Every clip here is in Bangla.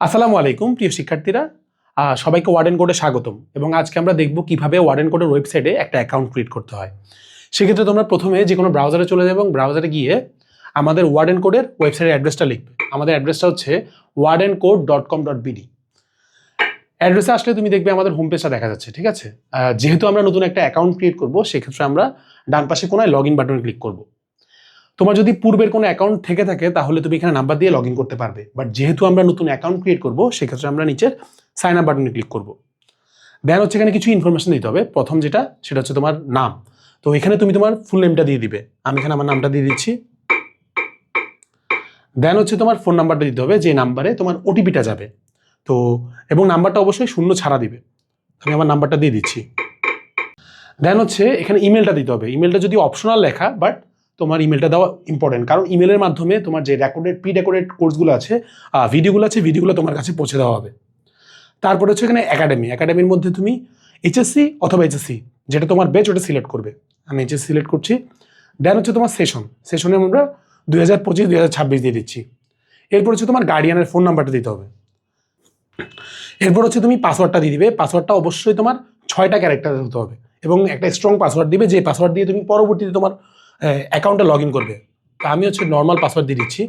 আসসালামু আলাইকুম প্রিয় শিক্ষার্থীরা, সবাইকে ওয়ার্ডেন কোডে স্বাগতম। এবং আজকে আমরা দেখব কিভাবে ওয়ার্ডেন কোডের ওয়েবসাইটে একটা অ্যাকাউন্ট ক্রিয়েট করতে হয়। সেক্ষেত্রে তোমরা প্রথমে যে কোনো ব্রাউজারে চলে যাবে এবং ব্রাউজারে গিয়ে আমাদের ওয়ার্ডেন কোডের ওয়েবসাইটের অ্যাড্রেসটা লিখবে। আমাদের অ্যাড্রেসটা হচ্ছে wardencode.com.bd। অ্যাড্রেসে আসলে তুমি দেখবে আমাদের হোম পেজটা দেখা যাচ্ছে, ঠিক আছে? যেহেতু আমরা নতুন একটা অ্যাকাউন্ট ক্রিয়েট করবো, সেক্ষেত্রে আমরা ডান পাশে কোনায় লগ ইন বাটনে ক্লিক করবো। তোমার যদি পূর্বের কোনো অ্যাকাউন্ট থেকে থাকে তাহলে তুমি এখানে নাম্বার দিয়ে লগ ইন করতে পারবে, বাট যেহেতু আমরা নতুন অ্যাকাউন্ট ক্রিয়েট করবো সেক্ষেত্রে আমরা নিচের সাইন আপ বাটনে ক্লিক করবো। দেন হচ্ছে এখানে কিছু ইনফরমেশন দিতে হবে। প্রথম সেটা হচ্ছে তোমার নাম। তো এখানে তুমি তোমার ফুল নেমটা দিয়ে দিবে। আমি এখানে আমার নামটা দিয়ে দিচ্ছি। দেন হচ্ছে তোমার ফোন নাম্বারটা দিতে হবে, যে নাম্বারে তোমার ওটিপিটা যাবে। তো এবং নাম্বারটা অবশ্যই শূন্য ছাড়া দিবে। আমি আমার নাম্বারটা দিয়ে দিচ্ছি। দেন হচ্ছে এখানে ইমেলটা দিতে হবে। ইমেলটা যদি অপশনাল লেখা, বাট তোমার ইমেলটা দেওয়া ইম্পর্টেন্ট, কারণ ইমেলের মাধ্যমে তোমার যে প্রি রেকর্ডেড কোর্সগুলো আছে, ভিডিওগুলো তোমার কাছে পৌঁছে দেওয়া হবে। তারপরে হচ্ছে এখানে একাডেমির মধ্যে তুমি এইচএসসি অথবা এইচএসসি যেটা তোমার বেচ ওটা সিলেক্ট করবে। আমি এইচএসসি সিলেক্ট করছি। দেন হচ্ছে তোমার সেশনে আমরা 2025-2026 দিয়ে দিচ্ছি। এরপর হচ্ছে তোমার গার্ডিয়ানের ফোন নাম্বারটা দিতে হবে। এরপর হচ্ছে তুমি পাসওয়ার্ডটা দিয়ে দিবে। পাসওয়ার্ডটা অবশ্যই তোমার 6টা ক্যারেক্টার হতে হবে এবং একটা স্ট্রং পাসওয়ার্ড দিবে, যে পাসওয়ার্ড দিয়ে তুমি পরবর্তীতে তোমার অ্যাকাউন্টে লগ ইন করবে। তো আমি হচ্ছে নর্মাল পাসওয়ার্ড দিয়ে দিচ্ছি।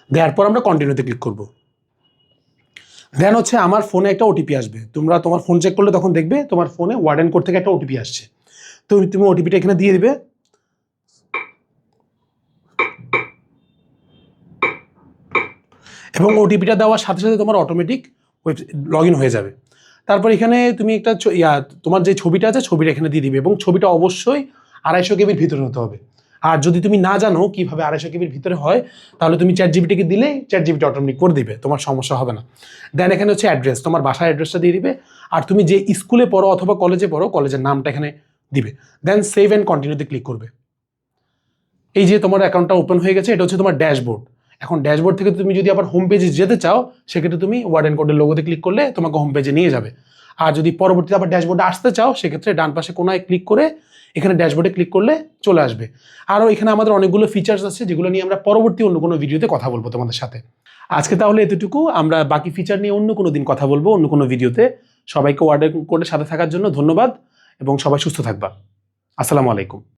দেওয়ার পর আমরা কন্টিনিউতে ক্লিক করব। দেন হচ্ছে আমার ফোনে একটা ওটিপি আসবে। তোমরা তোমার ফোন চেক করলে তখন দেখবে তোমার ফোনে ওয়ার্ডেন কোড থেকে একটা ওটিপি আসছে। তো তুমি ওটিপিটা এখানে দিয়ে দিবে। এবং ওটিপিটা দেওয়ার সাথে সাথে তোমার অটোমেটিক লগ ইন হয়ে যাবে। তারপর এখানে তুমি একটা তোমার যে ছবিটা আছে ছবিটা এখানে দিয়ে দিবে এবং ছবিটা অবশ্যই 250 কেবির ভিতরে হতে হবে। আর যদি তুমি না জানো কিভাবে 250 কেবির ভিতরে হয়, তাহলে তুমি চ্যাটজিপিটিকে দিলে চ্যাটজিপিটি অটোমেটিক করে দিবে, তোমার সমস্যা হবে না। দেন এখানে হচ্ছে অ্যাড্রেস, তোমার বাসার অ্যাড্রেসটা দিয়ে দিবে। আর তুমি যে স্কুলে পড়ো অথবা কলেজে পড়ো, কলেজের নামটা এখানে দিবে। দেন সেভ অ্যান্ড কন্টিনিউতে ক্লিক করবে। এই যে তোমার অ্যাকাউন্টটা ওপেন হয়ে গেছে, এটা হচ্ছে তোমার ড্যাশবোর্ড। এখন ড্যাশবোর্ড থেকে তুমি যদি আবার হোম পেজে যেতে চাও, সেক্ষেত্রে তুমি ওয়ার্ডেন কোডের লোগোতে ক্লিক করলে তোমাকে হোম পেজে নিয়ে যাবে। আর যদি পরবর্তীতে আবার ড্যাশবোর্ডে আসতে চাও, সেক্ষেত্রে ডান পাশে কোনায় ক্লিক করে এখানে ড্যাশবোর্ডে ক্লিক করলে চলে আসবে। আরও এখানে আমাদের অনেকগুলো ফিচার্স আছে, যেগুলো নিয়ে আমরা পরবর্তী অন্য কোনো ভিডিওতে কথা বলবো তোমাদের সাথে। আজকে তাহলে এতটুকু। আমরা বাকি ফিচার নিয়ে অন্য কোনো দিন কথা বলবো, অন্য কোনো ভিডিওতে। সবাইকে ওয়ার্ডেন কোডের সাথে থাকার জন্য ধন্যবাদ এবং সবাই সুস্থ থাকবা। আসসালামু আলাইকুম।